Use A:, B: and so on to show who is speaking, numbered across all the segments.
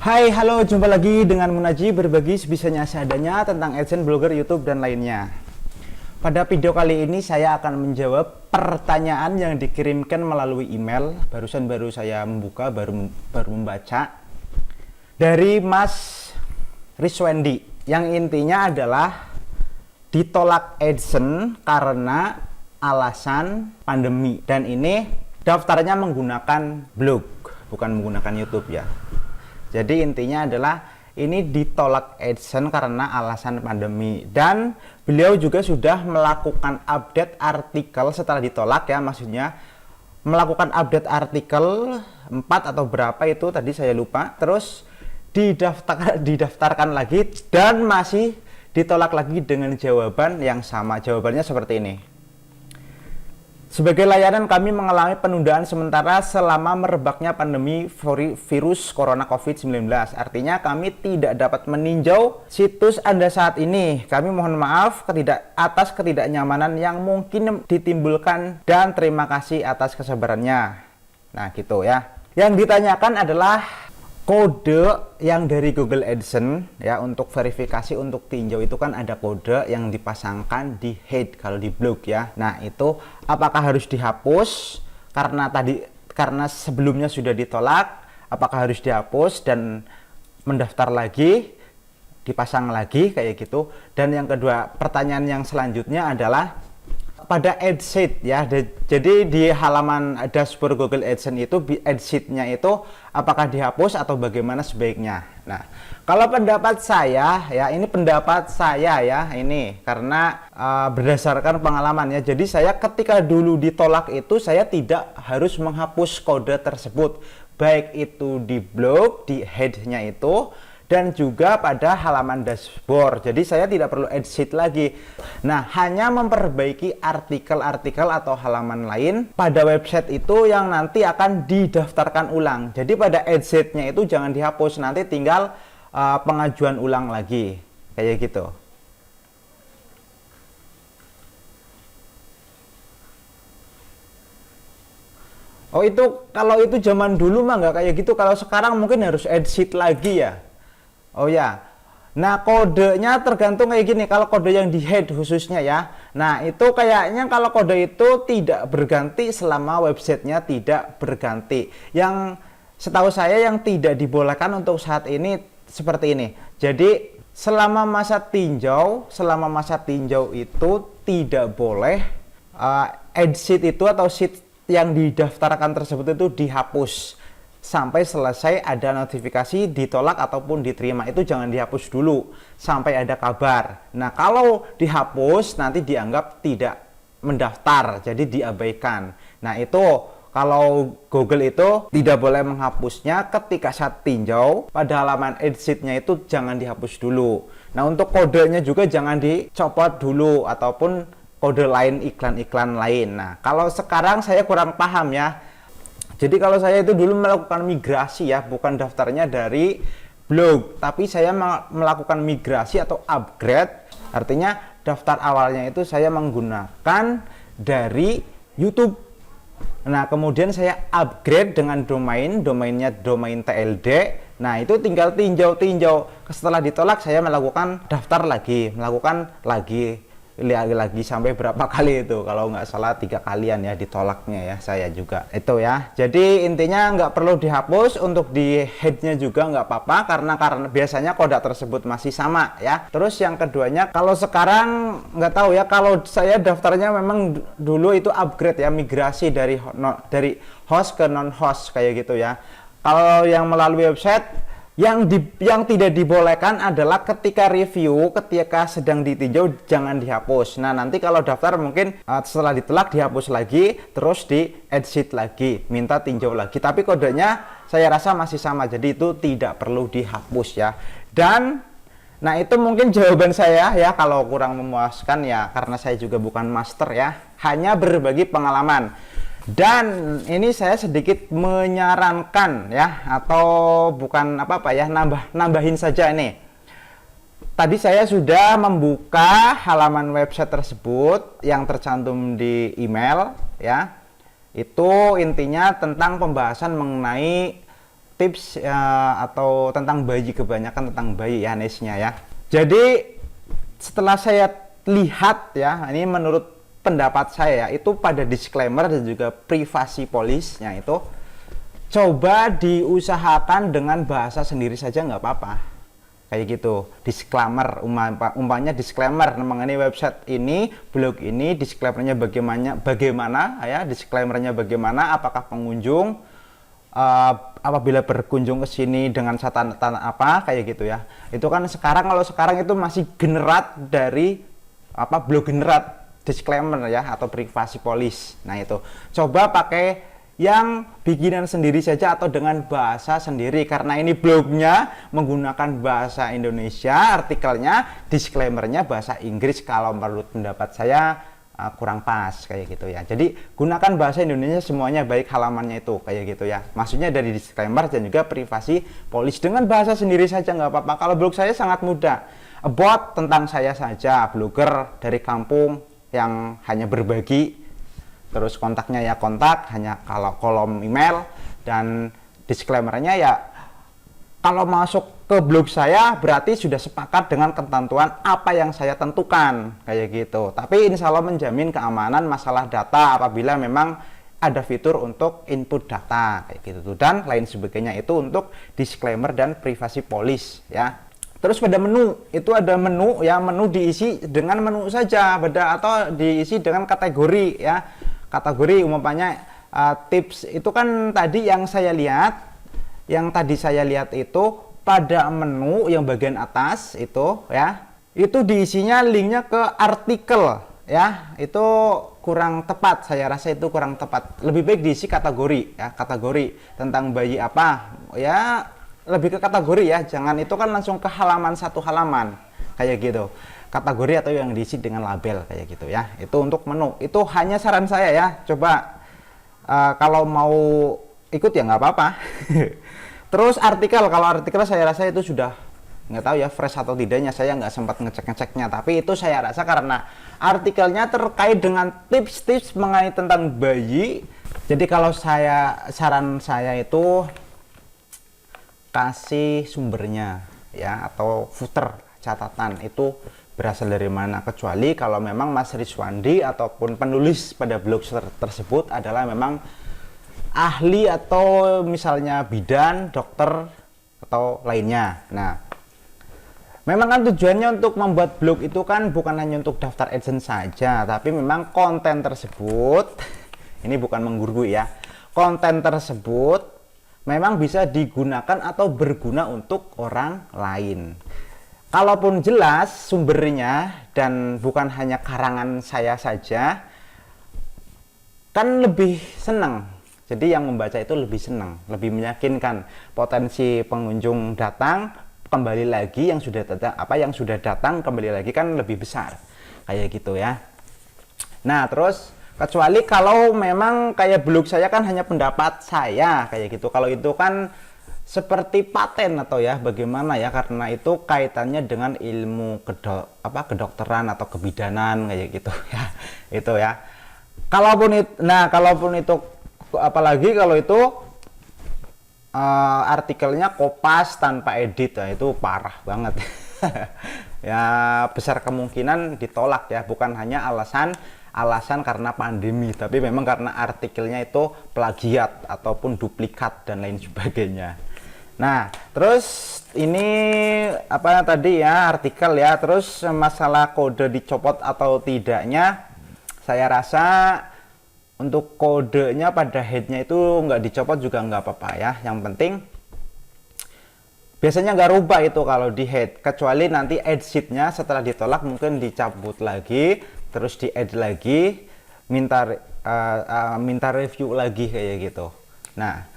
A: Hai, halo, jumpa lagi dengan Munaji berbagi sebisanya seadanya tentang AdSense, blogger, YouTube, dan lainnya. Pada video kali ini saya akan menjawab pertanyaan yang dikirimkan melalui email. Barusan saya membuka, baru membaca dari Mas Riswendi, yang intinya adalah ditolak AdSense karena alasan pandemi, dan ini daftarnya menggunakan blog, bukan menggunakan YouTube ya. Jadi intinya adalah ini ditolak AdSense karena alasan pandemi, dan beliau juga sudah melakukan update artikel setelah ditolak ya, maksudnya melakukan update artikel 4 atau berapa itu tadi saya lupa, terus didaftarkan lagi dan masih ditolak lagi dengan jawaban yang sama. Jawabannya seperti ini: sebagai layanan, kami mengalami penundaan sementara selama merebaknya pandemi virus corona COVID-19. Artinya kami tidak dapat meninjau situs Anda saat ini. Kami mohon maaf atas ketidaknyamanan yang mungkin ditimbulkan dan terima kasih atas kesabarannya. Nah gitu ya. Yang ditanyakan adalah kode yang dari Google AdSense ya, untuk verifikasi, untuk tinjau itu kan ada kode yang dipasangkan di head kalau di blog ya. Nah itu apakah harus dihapus karena sebelumnya sudah ditolak, apakah harus dihapus dan mendaftar lagi, dipasang lagi kayak gitu. Dan yang kedua, pertanyaan yang selanjutnya adalah pada AdSeed ya, jadi di halaman dashboard Google AdSense itu AdSeed-nya itu apakah dihapus atau bagaimana sebaiknya. Nah, kalau pendapat saya ya, ini pendapat saya ya, ini karena berdasarkan pengalaman ya. Jadi saya ketika dulu ditolak itu saya tidak harus menghapus kode tersebut, baik itu di blog, di head-nya itu, dan juga pada halaman dashboard. Jadi saya tidak perlu AdSeed lagi. Nah, hanya memperbaiki artikel-artikel atau halaman lain pada website itu yang nanti akan didaftarkan ulang. Jadi pada AdSeed-nya itu jangan dihapus, nanti tinggal pengajuan ulang lagi kayak gitu. Oh, itu kalau itu zaman dulu mah nggak kayak gitu. Kalau sekarang mungkin harus AdSeed lagi ya. Oh ya, nah kodenya tergantung kayak gini. Kalau kode yang di head khususnya ya, nah itu kayaknya kalau kode itu tidak berganti selama websitenya tidak berganti. Yang setahu saya yang tidak dibolehkan untuk saat ini seperti ini. Jadi selama masa tinjau itu tidak boleh AdSeed itu atau sheet yang didaftarkan tersebut itu dihapus sampai selesai ada notifikasi ditolak ataupun diterima. Itu jangan dihapus dulu sampai ada kabar. Nah kalau dihapus nanti dianggap tidak mendaftar, jadi diabaikan. Nah itu kalau Google itu tidak boleh menghapusnya ketika saat tinjau pada halaman AdSeed-nya itu jangan dihapus dulu. Nah untuk kodenya juga jangan dicopot dulu ataupun kode lain, iklan-iklan lain. Nah kalau sekarang saya kurang paham ya. Jadi kalau saya itu dulu melakukan migrasi ya, bukan daftarnya dari blog, tapi saya melakukan migrasi atau upgrade. Artinya daftar awalnya itu saya menggunakan dari YouTube. Nah kemudian saya upgrade dengan domainnya domain TLD. Nah itu tinggal tinjau. Setelah ditolak saya melakukan daftar lagi, lagi sampai berapa kali itu, kalau nggak salah 3 kalian ya ditolaknya ya, saya juga itu ya. Jadi intinya nggak perlu dihapus, untuk di headnya juga nggak apa-apa karena biasanya kode tersebut masih sama ya. Terus yang keduanya, kalau sekarang nggak tahu ya, kalau saya daftarnya memang dulu itu upgrade ya, migrasi dari host ke non host kayak gitu ya. Kalau yang melalui website yang tidak dibolehkan adalah ketika review, ketika sedang ditinjau jangan dihapus. Nah nanti kalau daftar mungkin setelah ditolak dihapus lagi, terus di AdSeed lagi, minta tinjau lagi. Tapi kodenya saya rasa masih sama, jadi itu tidak perlu dihapus ya. Dan nah itu mungkin jawaban saya ya, kalau kurang memuaskan ya karena saya juga bukan master ya, hanya berbagi pengalaman. Dan ini saya sedikit menyarankan ya, atau bukan apa-apa ya, nambahin saja ini. Tadi saya sudah membuka halaman website tersebut yang tercantum di email ya. Itu intinya tentang pembahasan mengenai tips atau tentang bayi, kebanyakan tentang bayi ya niche-nya ya. Jadi setelah saya lihat ya, ini menurut pendapat saya itu pada disclaimer dan juga privasi policy-nya itu coba diusahakan dengan bahasa sendiri saja nggak apa-apa. Kayak gitu, disclaimer, umpamanya disclaimer mengenai website ini, blog ini, disclaimernya bagaimana ya, disclaimernya bagaimana, apakah pengunjung apabila berkunjung ke sini dengan catatan apa, kayak gitu ya. Itu kan sekarang, kalau sekarang itu masih generat dari blog generat disclaimer ya, atau privasi policy. Nah itu coba pakai yang bikinan sendiri saja atau dengan bahasa sendiri, karena ini blognya menggunakan bahasa Indonesia, artikelnya, disclaimernya bahasa Inggris kalau menurut pendapat saya kurang pas kayak gitu ya. Jadi gunakan bahasa Indonesia semuanya, baik halamannya itu kayak gitu ya. Maksudnya dari disclaimer dan juga privasi policy dengan bahasa sendiri saja nggak apa-apa. Kalau blog saya sangat mudah, about tentang saya saja, blogger dari kampung yang hanya berbagi. Terus kontaknya ya kontak, hanya kalau kolom email, dan disclaimernya ya kalau masuk ke blog saya berarti sudah sepakat dengan ketentuan apa yang saya tentukan kayak gitu. Tapi insya Allah menjamin keamanan masalah data apabila memang ada fitur untuk input data kayak gitu, dan lain sebagainya. Itu untuk disclaimer dan privasi policy ya. Terus pada menu, itu ada menu ya, menu diisi dengan menu saja, beda atau diisi dengan kategori ya. Kategori umpamanya tips itu kan tadi yang saya lihat, itu pada menu yang bagian atas itu ya, itu diisinya linknya ke artikel ya, itu kurang tepat, saya rasa itu kurang tepat. Lebih baik diisi kategori ya, kategori tentang bayi apa ya, lebih ke kategori ya, jangan itu kan langsung ke halaman, satu halaman kayak gitu. Kategori atau yang diisi dengan label kayak gitu ya. Itu untuk menu. Itu hanya saran saya ya. Coba kalau mau ikut ya nggak apa-apa. Terus artikel, kalau artikel saya rasa itu sudah nggak tahu ya fresh atau tidaknya, saya nggak sempat ngecek-ngeceknya. Tapi itu saya rasa karena artikelnya terkait dengan tips-tips mengenai tentang bayi. Jadi kalau saran saya itu kasih sumbernya ya, atau footer catatan itu berasal dari mana, kecuali kalau memang Mas Rizwandi ataupun penulis pada blog tersebut adalah memang ahli atau misalnya bidan, dokter atau lainnya. Nah, memang kan tujuannya untuk membuat blog itu kan bukan hanya untuk daftar AdSense saja, tapi memang konten tersebut ini bukan menggurui ya, konten tersebut memang bisa digunakan atau berguna untuk orang lain. Kalaupun jelas sumbernya dan bukan hanya karangan saya saja, kan lebih senang. Jadi yang membaca itu lebih senang, lebih meyakinkan. Potensi pengunjung datang kembali lagi, yang sudah datang kembali lagi kan lebih besar. Kayak gitu ya. Nah, terus kecuali kalau memang kayak blog saya kan hanya pendapat saya kayak gitu. Kalau itu kan seperti paten atau ya bagaimana ya, karena itu kaitannya dengan ilmu kedokteran atau kebidanan kayak gitu ya. Itu ya. Kalaupun itu apalagi kalau itu artikelnya kopas tanpa edit ya, itu parah banget. Ya besar kemungkinan ditolak ya, bukan hanya alasan karena pandemi, tapi memang karena artikelnya itu plagiat ataupun duplikat dan lain sebagainya. Nah, terus ini tadi ya artikel ya, terus masalah kode dicopot atau tidaknya, saya rasa untuk kodenya pada headnya itu nggak dicopot juga nggak apa-apa ya. Yang penting biasanya nggak rubah itu kalau di head, kecuali nanti add sheetnya setelah ditolak mungkin dicabut lagi, terus di add lagi, minta review lagi kayak gitu. Nah,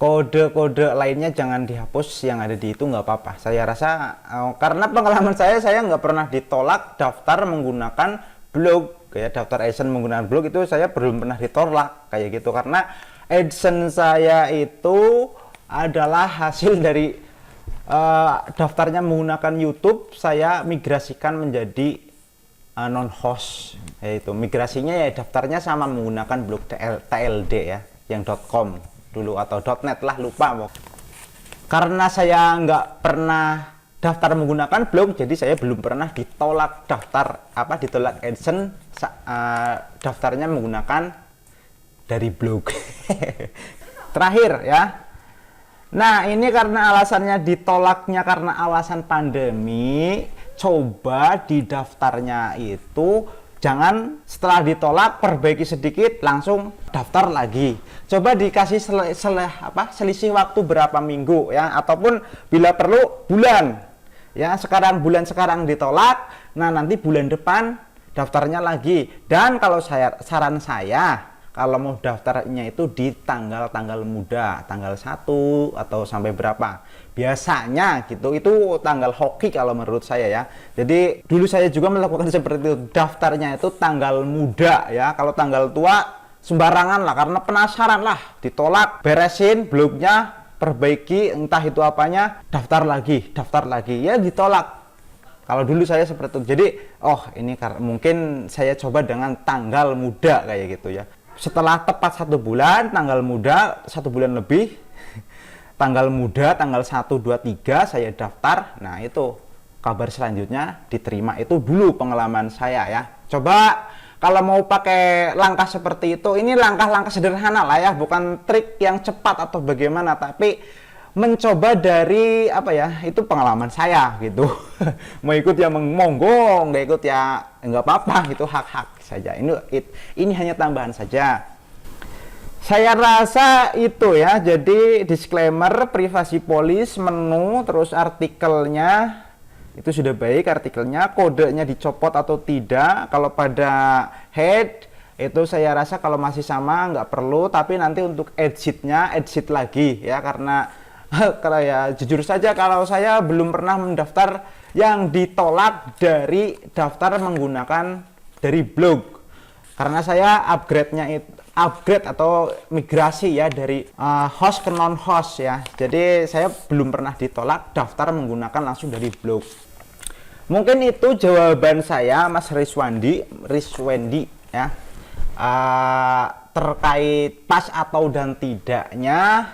A: kode-kode lainnya jangan dihapus, yang ada di itu nggak apa-apa. Saya rasa karena pengalaman saya nggak pernah ditolak daftar menggunakan blog kayak daftar AdSense menggunakan blog, itu saya belum pernah ditolak kayak gitu, karena AdSense saya itu adalah hasil dari daftarnya menggunakan YouTube, saya migrasikan menjadi non-host, yaitu migrasinya ya daftarnya sama menggunakan blog TLD ya, yang .com dulu atau .net lah, lupa. Karena saya nggak pernah daftar menggunakan blog, jadi saya belum pernah ditolak ditolak AdSense daftarnya menggunakan dari blog. Terakhir ya. Nah, ini karena alasannya ditolaknya karena alasan pandemi, coba di daftarnya itu jangan setelah ditolak perbaiki sedikit langsung daftar lagi. Coba dikasih selisih waktu berapa minggu ya, ataupun bila perlu bulan. Ya, bulan sekarang ditolak, nah nanti bulan depan daftarnya lagi. Dan kalau saran saya kalau mau daftarnya itu di tanggal-tanggal muda, tanggal 1 atau sampai berapa. Biasanya gitu, itu tanggal hoki kalau menurut saya ya. Jadi dulu saya juga melakukan seperti itu, daftarnya itu tanggal muda ya. Kalau tanggal tua sembarangan lah, karena penasaran lah, ditolak, beresin blognya, perbaiki entah itu apanya, daftar lagi ya, ditolak. Kalau dulu saya seperti itu. Jadi ini mungkin saya coba dengan tanggal muda kayak gitu ya. Setelah tepat 1 bulan, tanggal muda 1 bulan lebih, tanggal muda tanggal 1, 2, 3 saya daftar. Nah, itu kabar selanjutnya diterima. Itu dulu pengalaman saya ya. Coba kalau mau pakai langkah seperti itu, ini langkah-langkah sederhana lah ya, bukan trik yang cepat atau bagaimana, tapi mencoba dari itu pengalaman saya gitu. Mau ikut ya monggo, nggak ikut ya nggak apa-apa, itu hak-hak saja. Ini hanya tambahan saja. Saya rasa itu ya. Jadi disclaimer, privasi policy, menu, terus artikelnya itu sudah baik, artikelnya, kodenya dicopot atau tidak. Kalau pada head itu saya rasa kalau masih sama nggak perlu, tapi nanti untuk edit lagi ya, karena ya jujur saja kalau saya belum pernah mendaftar yang ditolak dari daftar menggunakan dari blog, karena saya upgrade atau migrasi ya dari host ke non host ya. Jadi saya belum pernah ditolak daftar menggunakan langsung dari blog. Mungkin itu jawaban saya, Mas Rizwendi ya, terkait pas atau dan tidaknya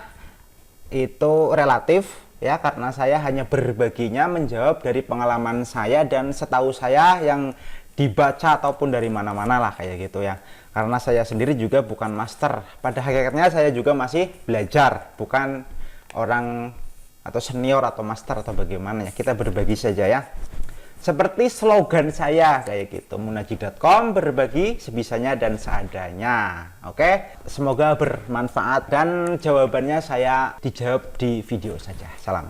A: itu relatif ya, karena saya hanya berbaginya menjawab dari pengalaman saya dan setahu saya yang dibaca ataupun dari mana-mana lah kayak gitu ya. Karena saya sendiri juga bukan master, pada hakikatnya saya juga masih belajar, bukan orang atau senior atau master atau bagaimana ya. Kita berbagi saja ya. Seperti slogan saya kayak gitu, munaji.com, berbagi sebisanya dan seadanya. Oke, semoga bermanfaat dan jawabannya saya dijawab di video saja. Salam.